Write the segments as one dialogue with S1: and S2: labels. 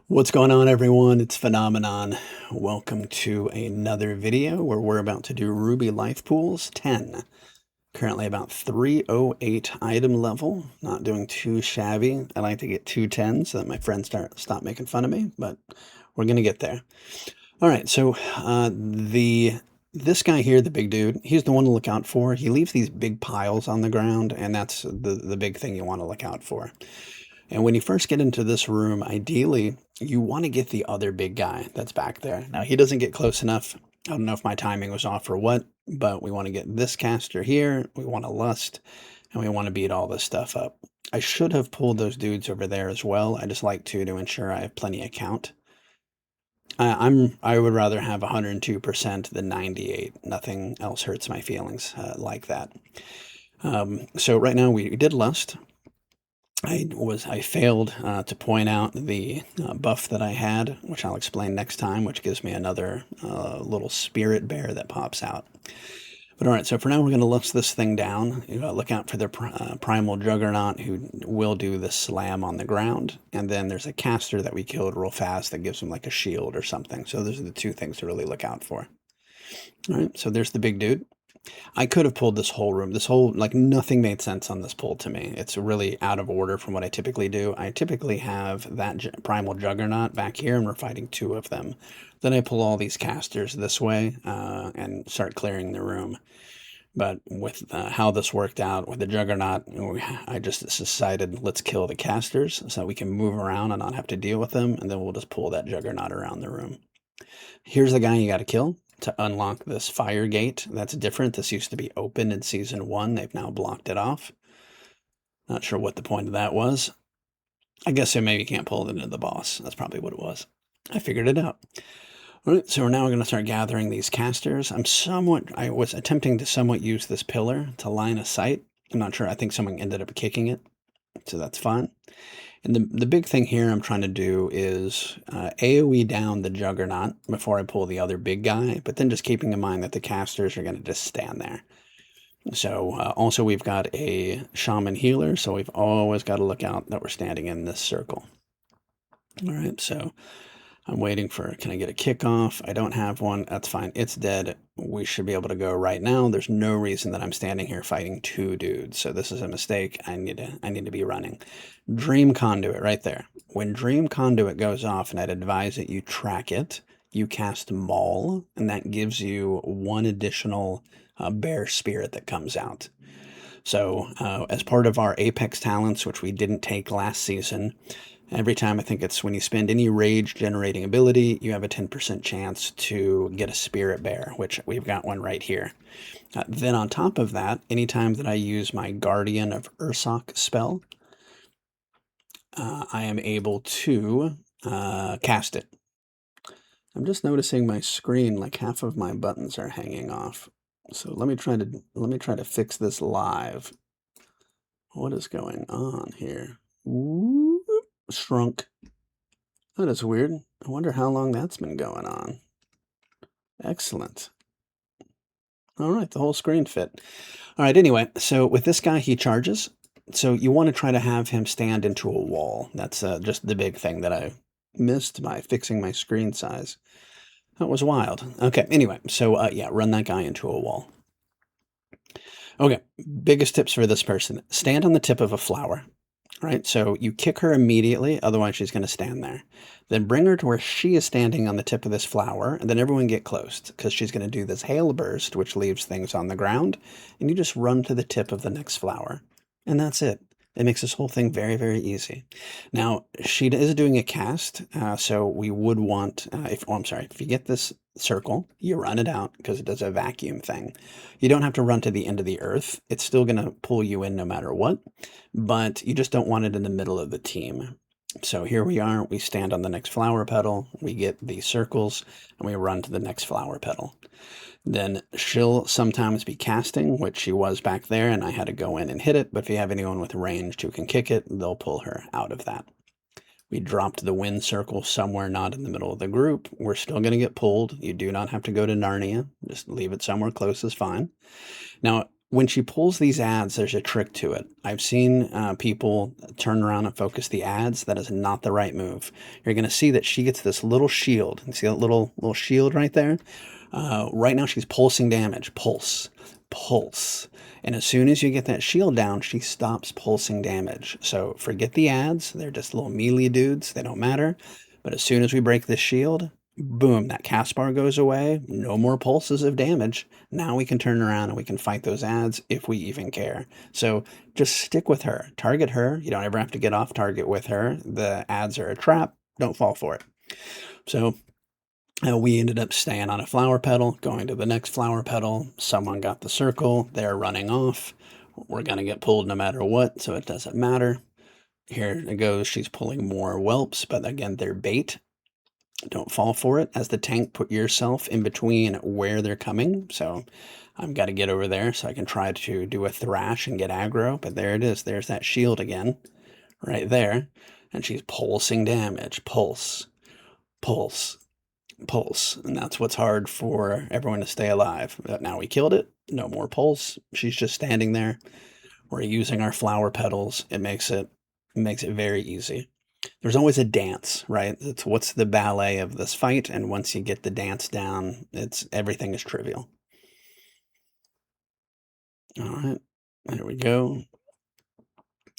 S1: What's going on, everyone? It's Phenomenon. Welcome to another video where we're about to do Ruby Life Pools 10. Currently about 308 item level. Not doing too shabby. I like to get 210 so that my friends stop making fun of me, but we're going to get there. All right, so this guy here, the big dude, he's the one to look out for. He leaves these big piles on the ground, and that's the big thing you want to look out for. And when you first get into this room, ideally, you want to get the other big guy that's back there. Now, he doesn't get close enough. I don't know if my timing was off or what, but we want to get this caster here. We want to lust, and we want to beat all this stuff up. I should have pulled those dudes over there as well. I just like to ensure I have plenty of count. I would rather have 102% than 98. Nothing else hurts my feelings like that. So right now we did lust. I failed to point out the buff that I had, which I'll explain next time, which gives me another little spirit bear that pops out. But all right, so for now we're going to lust this thing down. Look out for the primal juggernaut who will do the slam on the ground. And then there's a caster that we killed real fast that gives him like a shield or something. So those are the two things to really look out for. All right, so there's the big dude. I could have pulled this whole room. Like, nothing made sense on this pull to me. It's really out of order from what I typically do. I typically have that primal juggernaut back here, and we're fighting two of them. Then I pull all these casters this way and start clearing the room. But with how this worked out with the juggernaut, I just decided let's kill the casters so we can move around and not have to deal with them, and then we'll just pull that juggernaut around the room. Here's the guy you got to kill to unlock this fire gate. That's different. This used to be open in Season 1. They've now blocked it off. Not sure what the point of that was. I guess so maybe you can't pull it into the boss. That's probably what it was. I figured it out. All right, so now we're going to start gathering these casters. I was attempting to somewhat use this pillar to line a sight. I'm not sure. I think someone ended up kicking it, so that's fine. And the big thing here I'm trying to do is AoE down the juggernaut before I pull the other big guy, but then just keeping in mind that the casters are going to just stand there. So also we've got a shaman healer, so we've always got to look out that we're standing in this circle. All right, so I'm waiting for, can I get a kickoff? I don't have one. That's fine. It's dead. We should be able to go right now. There's no reason that I'm standing here fighting two dudes. So this is a mistake. I need to be running. Dream Conduit right there. When Dream Conduit goes off, and I'd advise that you track it, you cast Maul, and that gives you one additional bear spirit that comes out. So as part of our Apex talents, which we didn't take last season, every time, I think it's when you spend any rage generating ability, you have a 10% chance to get a spirit bear, which we've got one right here. Then on top of that, anytime that I use my Guardian of Ursoc spell, I am able to cast it. I'm just noticing my screen, like half of my buttons are hanging off. So let me try to fix this live. What is going on here? Whoop, shrunk. That is weird. I wonder how long that's been going on. Excellent. All right, the whole screen fit. All right, anyway, so with this guy, he charges. So you want to try to have him stand into a wall. That's just the big thing that I missed by fixing my screen size. That was wild. Okay, anyway, so yeah, run that guy into a wall. Okay, biggest tips for this person. Stand on the tip of a flower. Right, so you kick her immediately, otherwise she's going to stand there. Then bring her to where she is standing on the tip of this flower, and then everyone get close, because she's going to do this hail burst, which leaves things on the ground, and you just run to the tip of the next flower. And that's it. It makes this whole thing very, very easy. Now, she is doing a cast, so we would want, if you get this circle, you run it out, because it does a vacuum thing. You don't have to run to the end of the earth. It's still going to pull you in no matter what, but you just don't want it in the middle of the team. So here we are, we stand on the next flower petal, we get the circles, and we run to the next flower petal. Then she'll sometimes be casting, which she was back there, and I had to go in and hit it, but if you have anyone with range who can kick it, they'll pull her out of that. We dropped the wind circle somewhere not in the middle of the group. We're still going to get pulled. You do not have to go to Narnia. Just leave it somewhere close is fine. Now, when she pulls these ads, there's a trick to it. I've seen people turn around and focus the ads. That is not the right move. You're going to see that she gets this little shield. You see that little shield right there? Right now she's pulsing damage. Pulse. Pulse. And as soon as you get that shield down, she stops pulsing damage. So forget the ads. They're just little melee dudes. They don't matter. But as soon as we break this shield, boom, that cast bar goes away. No more pulses of damage. Now we can turn around and we can fight those ads if we even care. So just stick with her. Target her. You don't ever have to get off target with her. The ads are a trap. Don't fall for it. So we ended up staying on a flower petal, going to the next flower petal. Someone got the circle. They're running off. We're going to get pulled no matter what, so it doesn't matter. Here it goes. She's pulling more whelps, but again, they're bait. Don't fall for it. As the tank, put yourself in between where they're coming. So I've got to get over there so I can try to do a thrash and get aggro. But there it is. There's that shield again, right there. And she's pulsing damage. Pulse. Pulse. Pulse. And that's what's hard for everyone to stay alive. But now we killed it. No more pulse. She's just standing there. We're using our flower petals. It makes it very easy. There's always a dance, right? It's what's the ballet of this fight, and once you get the dance down, everything is trivial. All right, there we go.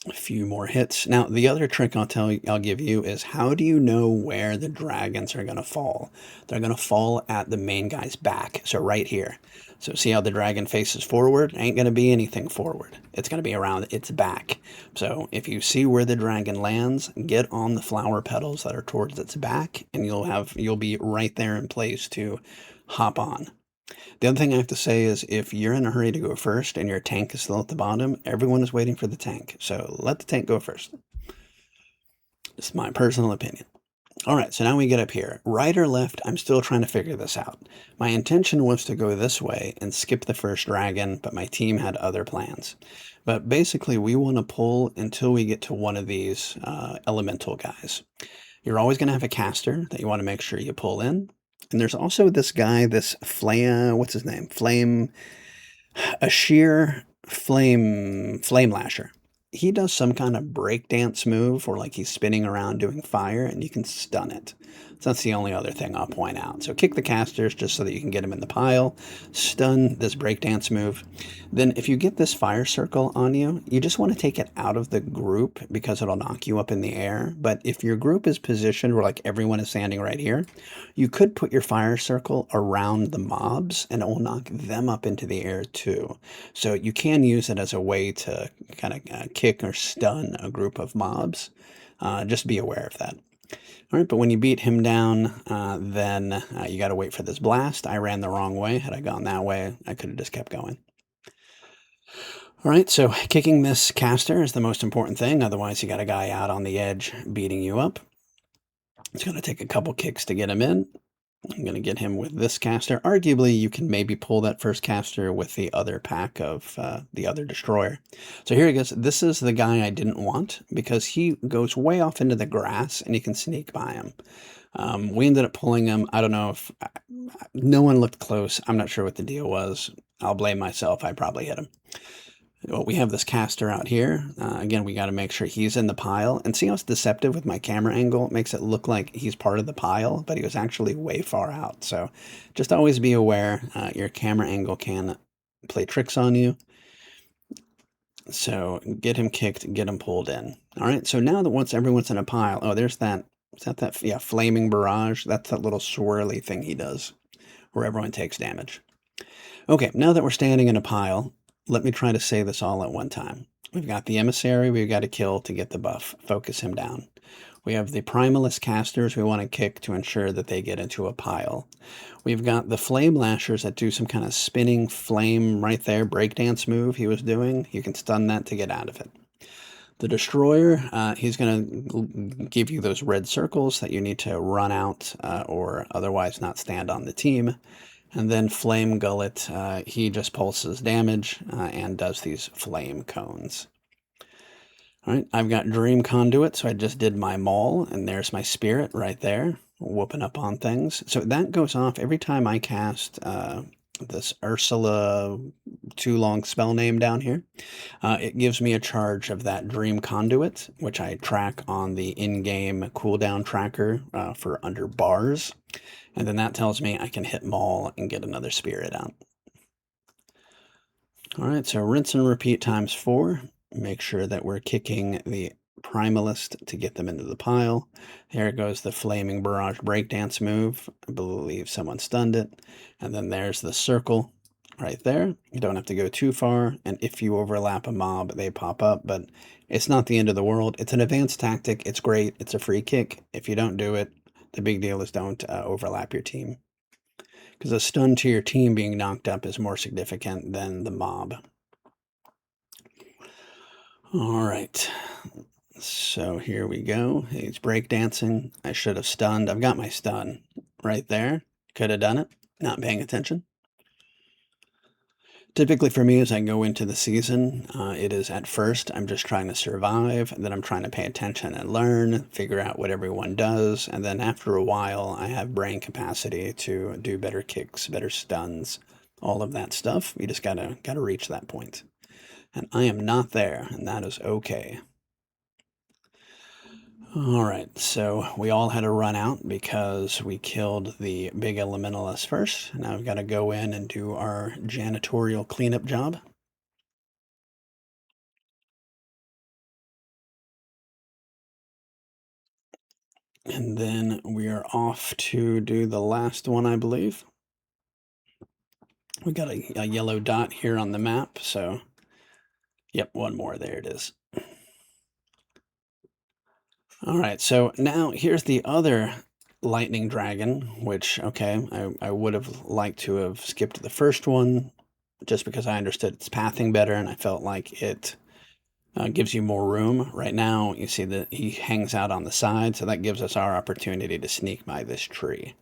S1: A few more hits. Now, the other trick I'll give you is, how do you know where the dragons are going to fall? They're going to fall at the main guy's back, so right here. So see how the dragon faces forward? Ain't going to be anything forward. It's going to be around its back. So if you see where the dragon lands, get on the flower petals that are towards its back, and you'll be right there in place to hop on. The other thing I have to say is, if you're in a hurry to go first and your tank is still at the bottom, everyone is waiting for the tank. So let the tank go first. It's my personal opinion. All right, so now we get up here. Right or left, I'm still trying to figure this out. My intention was to go this way and skip the first dragon, but my team had other plans. But basically, we want to pull until we get to one of these elemental guys. You're always going to have a caster that you want to make sure you pull in. And there's also this guy, this flame, what's his name? A sheer flame lasher. He does some kind of breakdance move, or like he's spinning around doing fire, and you can stun it. So that's the only other thing I'll point out. So kick the casters just so that you can get them in the pile. Stun this breakdance move. Then if you get this fire circle on you, you just want to take it out of the group because it'll knock you up in the air. But if your group is positioned where like everyone is standing right here, you could put your fire circle around the mobs and it will knock them up into the air too. So you can use it as a way to kind of kick or stun a group of mobs. Just be aware of that. All right, but when you beat him down, then you got to wait for this blast. I ran the wrong way. Had I gone that way, I could have just kept going. All right, so kicking this caster is the most important thing. Otherwise, you got a guy out on the edge beating you up. It's going to take a couple kicks to get him in. I'm going to get him with this caster. Arguably, you can maybe pull that first caster with the other pack of the other destroyer. So here he goes. This is the guy I didn't want because he goes way off into the grass and you can sneak by him. We ended up pulling him. I don't know if no one looked close. I'm not sure what the deal was. I'll blame myself. I probably hit him. Well, we have this caster out here. Again, we got to make sure he's in the pile. And see how it's deceptive with my camera angle? It makes it look like he's part of the pile, but he was actually way far out. So just always be aware. Your camera angle can play tricks on you. So get him kicked, get him pulled in. All right, so now that once everyone's in a pile, oh, there's that, is that, yeah, flaming barrage? That's that little swirly thing he does where everyone takes damage. Okay, now that we're standing in a pile, let me try to say this all at one time. We've got the emissary we've got to kill to get the buff. Focus him down. We have the primalist casters we want to kick to ensure that they get into a pile. We've got the flame lashers that do some kind of spinning flame right there, breakdance move he was doing. You can stun that to get out of it. The destroyer, he's going to give you those red circles that you need to run out or otherwise not stand on the team. And then Flame Gullet, he just pulses damage and does these flame cones. All right, I've got Dream Conduit, so I just did my maul, and there's my spirit right there, whooping up on things. So that goes off every time I cast this Ursula too long spell name down here. It gives me a charge of that Dream Conduit, which I track on the in-game cooldown tracker for under bars. And then that tells me I can hit Maul and get another spirit out. All right, so rinse and repeat times 4. Make sure that we're kicking the Primalist to get them into the pile. There goes the Flaming Barrage Breakdance move. I believe someone stunned it. And then there's the circle right there. You don't have to go too far. And if you overlap a mob, they pop up. But it's not the end of the world. It's an advanced tactic. It's great. It's a free kick. If you don't do it, the big deal is don't overlap your team. Because a stun to your team being knocked up is more significant than the mob. All right. So here we go. He's breakdancing. I should have stunned. I've got my stun right there. Could have done it. Not paying attention. Typically for me, as I go into the season, it is at first I'm just trying to survive, and then I'm trying to pay attention and learn, figure out what everyone does, and then after a while, I have brain capacity to do better kicks, better stuns, all of that stuff. You just gotta reach that point, and I am not there, and that is okay. All right, so we all had to run out because we killed the big elementalist first. Now we've got to go in and do our janitorial cleanup job. And then we are off to do the last one, I believe. We got a yellow dot here on the map, so yep, one more. There it is. All right, so now here's the other lightning dragon, which, okay, I would have liked to have skipped the first one just because I understood its pathing better and I felt like it gives you more room. Right now, you see that he hangs out on the side, so that gives us our opportunity to sneak by this tree.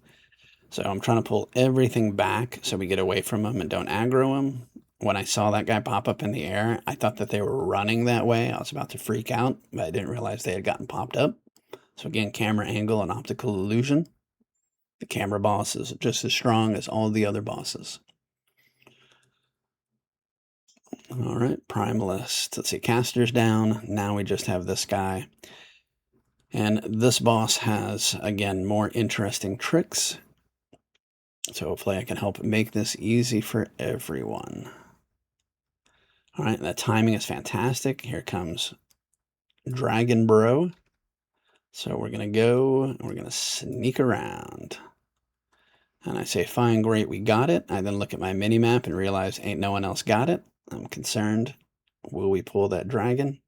S1: So I'm trying to pull everything back so we get away from him and don't aggro him. When I saw that guy pop up in the air, I thought that they were running that way. I was about to freak out, but I didn't realize they had gotten popped up. So again, camera angle and optical illusion. The camera boss is just as strong as all the other bosses. All right, Primalist. Let's see, caster's down. Now we just have this guy. And this boss has, again, more interesting tricks. So hopefully I can help make this easy for everyone. All right, the timing is fantastic. Here comes Dragon Bro. So we're going to go, and we're going to sneak around. And I say, fine, great, we got it. I then look at my mini-map and realize ain't no one else got it. I'm concerned. Will we pull that dragon?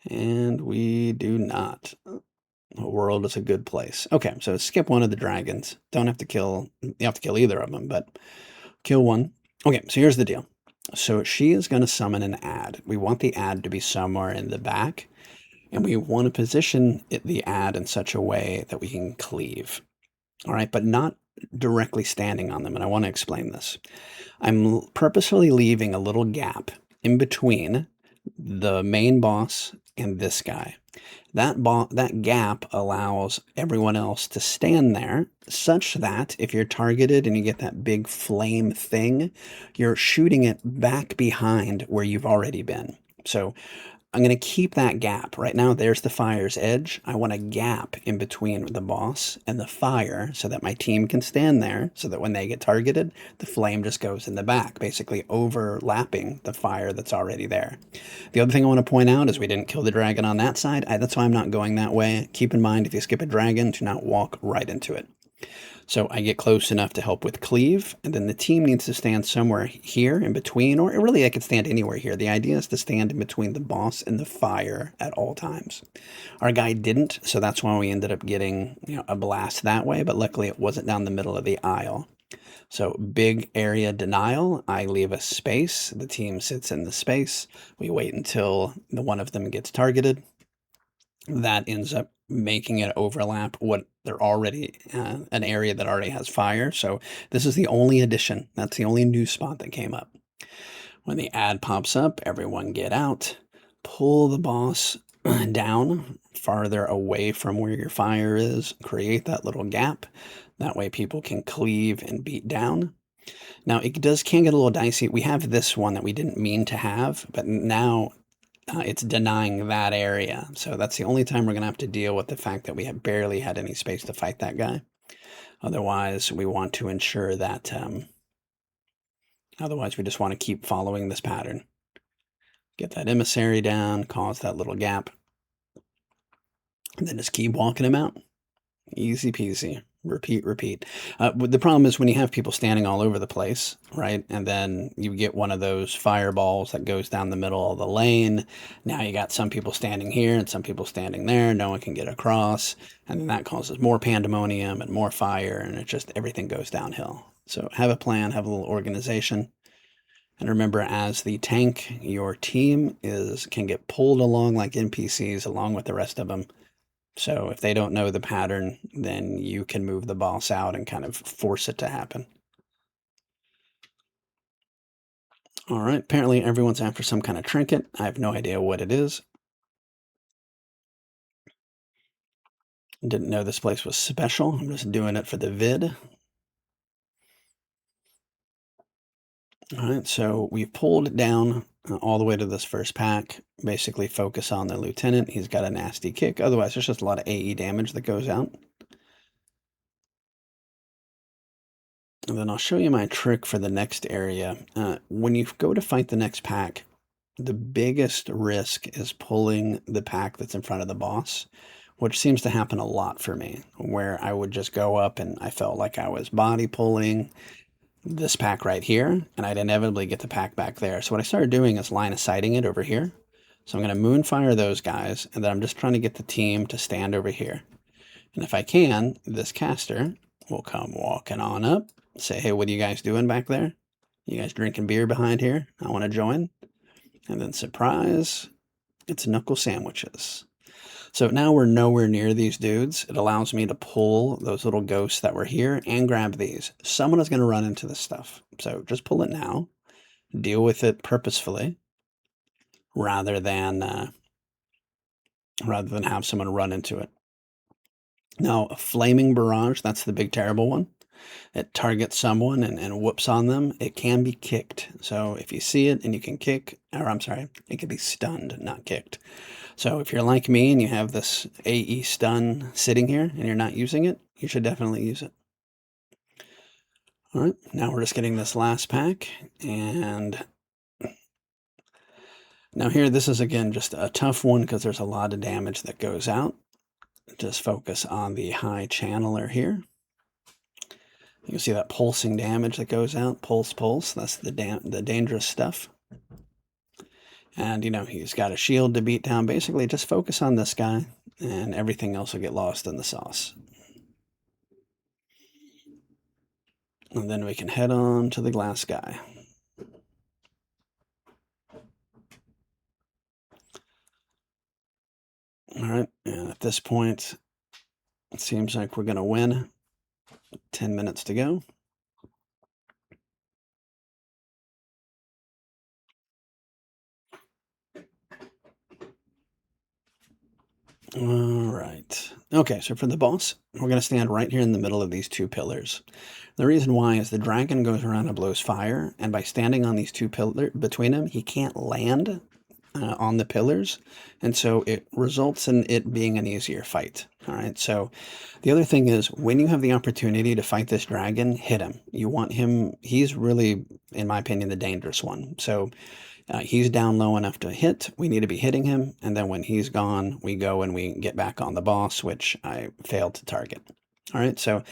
S1: And we do not. The world is a good place. Okay, so skip one of the dragons. Don't have to kill, you have to kill either of them, but kill one. Okay, so here's the deal. So she is going to summon an ad. We want the ad to be somewhere in the back, and we want to position the ad in such a way that we can cleave. All right, but not directly standing on them, and I want to explain this. I'm purposefully leaving a little gap in between the main boss and this guy. That gap allows everyone else to stand there such that if you're targeted and you get that big flame thing, you're shooting it back behind where you've already been. So I'm going to keep that gap. Right now, there's the fire's edge. I want a gap in between the boss and the fire so that my team can stand there so that when they get targeted, the flame just goes in the back, basically overlapping the fire that's already there. The other thing I want to point out is we didn't kill the dragon on that side. That's why I'm not going that way. Keep in mind, if you skip a dragon, do not walk right into it. So I get close enough to help with cleave, and then the team needs to stand somewhere here in between, or really I could stand anywhere here. The idea is to stand in between the boss and the fire at all times. Our guy didn't, so that's why we ended up getting a blast that way, but luckily it wasn't down the middle of the aisle. So big area denial, I leave a space, the team sits in the space, we wait until the one of them gets targeted. That ends up making it overlap what they're already an area that already has fire. So this is the only addition. That's the only new spot that came up. When the ad pops up, everyone get out, pull the boss down farther away from where your fire is, create that little gap. That way people can cleave and beat down. Now, it can get a little dicey. We have this one that we didn't mean to have, but now it's denying that area. So that's the only time we're going to have to deal with the fact that we have barely had any space to fight that guy. Otherwise, we want to ensure that, otherwise we just want to keep following this pattern. Get that emissary down, cause that little gap, and then just keep walking him out. Easy peasy. Repeat, repeat. The problem is when you have people standing all over the place, right? And then you get one of those fireballs that goes down the middle of the lane. Now you got some people standing here and some people standing there. No one can get across. And then that causes more pandemonium and more fire. And it just, everything goes downhill. So have a plan, have a little organization. And remember, as the tank, your team can get pulled along like NPCs along with the rest of them. So if they don't know the pattern, then you can move the boss out and kind of force it to happen. All right, apparently everyone's after some kind of trinket. I have no idea what it is. Didn't know this place was special. I'm just doing it for the vid. All right, so we've pulled it down all the way to this first pack. Basically focus on the lieutenant. He's got a nasty kick. Otherwise, there's just a lot of AE damage that goes out. And then I'll show you my trick for the next area. When you go to fight the next pack, the biggest risk is pulling the pack that's in front of the boss, which seems to happen a lot for me, where I would just go up and I felt like I was body pulling this pack right here, and I'd inevitably get the pack back there. So what I started doing is line of sighting it over here. So I'm going to moonfire those guys, and then I'm just trying to get the team to stand over here. And if I can, this caster will come walking on up, say, hey, what are you guys doing back there? You guys drinking beer behind here? I want to join. And then surprise, it's knuckle sandwiches. So now we're nowhere near these dudes. It allows me to pull those little ghosts that were here and grab these. Someone is going to run into this stuff. So just pull it now. Deal with it purposefully rather than have someone run into it. Now, a flaming barrage, that's the big terrible one. It targets someone and whoops on them. It can be kicked. So if you see it and you can kick, or I'm sorry, it can be stunned, not kicked. So if you're like me and you have this AE stun sitting here and you're not using it, you should definitely use it. All right, now we're just getting this last pack. And now here, this is again just a tough one because there's a lot of damage that goes out. Just focus on the high channeler here. You can see that pulsing damage that goes out. Pulse, pulse. That's the dangerous stuff. And, you know, he's got a shield to beat down. Basically, just focus on this guy, and everything else will get lost in the sauce. And then we can head on to the glass guy. All right, and at this point, it seems like we're going to win. 10 minutes to go. All right. Okay, so for the boss, we're going to stand right here in the middle of these two pillars. The reason why is the dragon goes around and blows fire, and by standing on these two pillars between them, he can't land on the pillars, and so it results in it being an easier fight. All right, so the other thing is when you have the opportunity to fight this dragon, hit him. You want him, he's really, in my opinion, the dangerous one. So he's down low enough to hit. We need to be hitting him, and then when he's gone, we go and we get back on the boss, which I failed to target. All right, so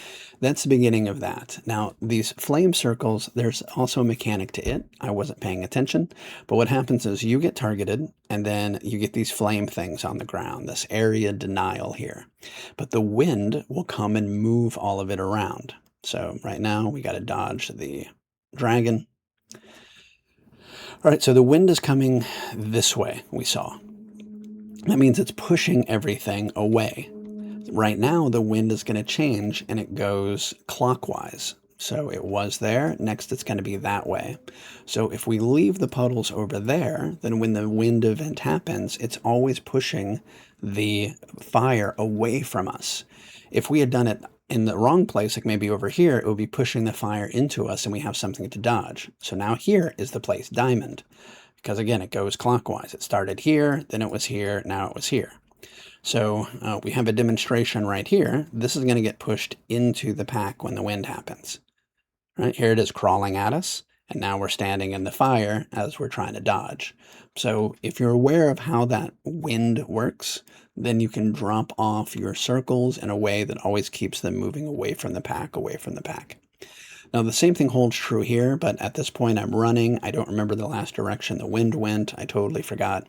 S1: that's the beginning of that. Now, these flame circles, there's also a mechanic to it. I wasn't paying attention, but what happens is you get targeted, and then you get these flame things on the ground, this area denial here. But the wind will come and move all of it around. So right now, we got to dodge the dragon. All right, so the wind is coming this way, we saw. That means it's pushing everything away. Right now, the wind is going to change, and it goes clockwise. So it was there. Next, it's going to be that way. So if we leave the puddles over there, then when the wind event happens, it's always pushing the fire away from us. If we had done it in the wrong place, like maybe over here, it would be pushing the fire into us and we have something to dodge. So now here is the place, diamond, because again, it goes clockwise. It started here, then it was here, now it was here. So we have a demonstration right here. This is going to get pushed into the pack when the wind happens. Right here it is crawling at us, and now we're standing in the fire as we're trying to dodge. So if you're aware of how that wind works, then you can drop off your circles in a way that always keeps them moving away from the pack, away from the pack. Now the same thing holds true here, but at this point I'm running. I don't remember the last direction the wind went. I totally forgot.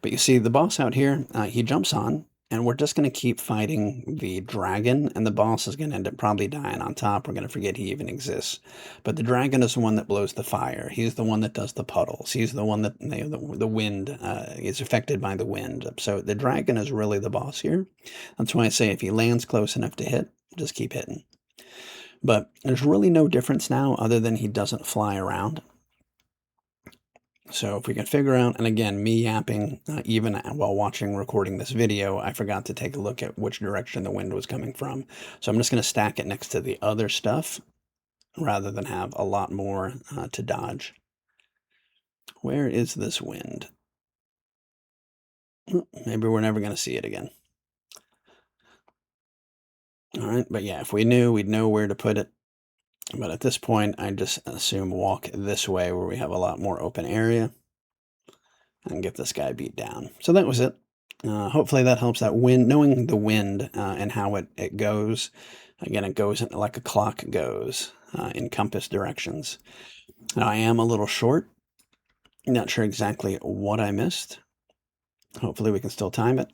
S1: But you see the boss out here, he jumps on, and we're just going to keep fighting the dragon, and the boss is going to end up probably dying on top. We're going to forget he even exists. But the dragon is the one that blows the fire. He's the one that does the puddles. He's the one that the wind is affected by the wind. So the dragon is really the boss here. That's why I say if he lands close enough to hit, just keep hitting. But there's really no difference now other than he doesn't fly around. So if we can figure out, and again, me yapping, even while recording this video, I forgot to take a look at which direction the wind was coming from. So I'm just going to stack it next to the other stuff rather than have a lot more to dodge. Where is this wind? Maybe we're never going to see it again. All right, but yeah, if we knew, we'd know where to put it. But at this point, I just assume walk this way where we have a lot more open area and get this guy beat down. So that was it. Hopefully that helps. That wind, knowing the wind and how it goes. Again, it goes like a clock goes in compass directions. Now, I am a little short. Not sure exactly what I missed. Hopefully we can still time it.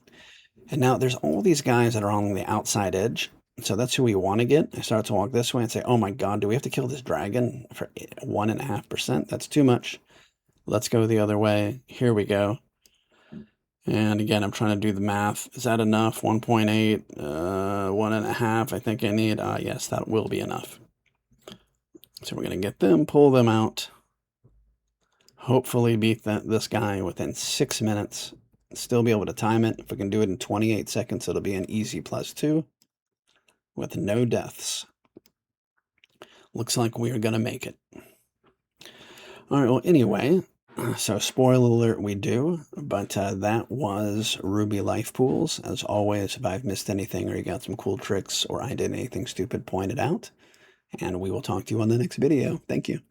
S1: And now there's all these guys that are on the outside edge. So that's who we want to get. I start to walk this way and say, oh my God, do we have to kill this dragon for 1.5%? That's too much. Let's go the other way. Here we go. And again, I'm trying to do the math. Is that enough? 1.8, 1.5, I think I need. Yes, that will be enough. So we're going to get them, pull them out. Hopefully beat this guy within 6 minutes. Still be able to time it. If we can do it in 28 seconds, it'll be an easy +2 with no deaths. Looks like we are going to make it. All right, well, anyway, so spoiler alert, we do, but that was Ruby Life Pools. As always, if I've missed anything or you got some cool tricks or I did anything stupid, point it out, and we will talk to you on the next video. Thank you.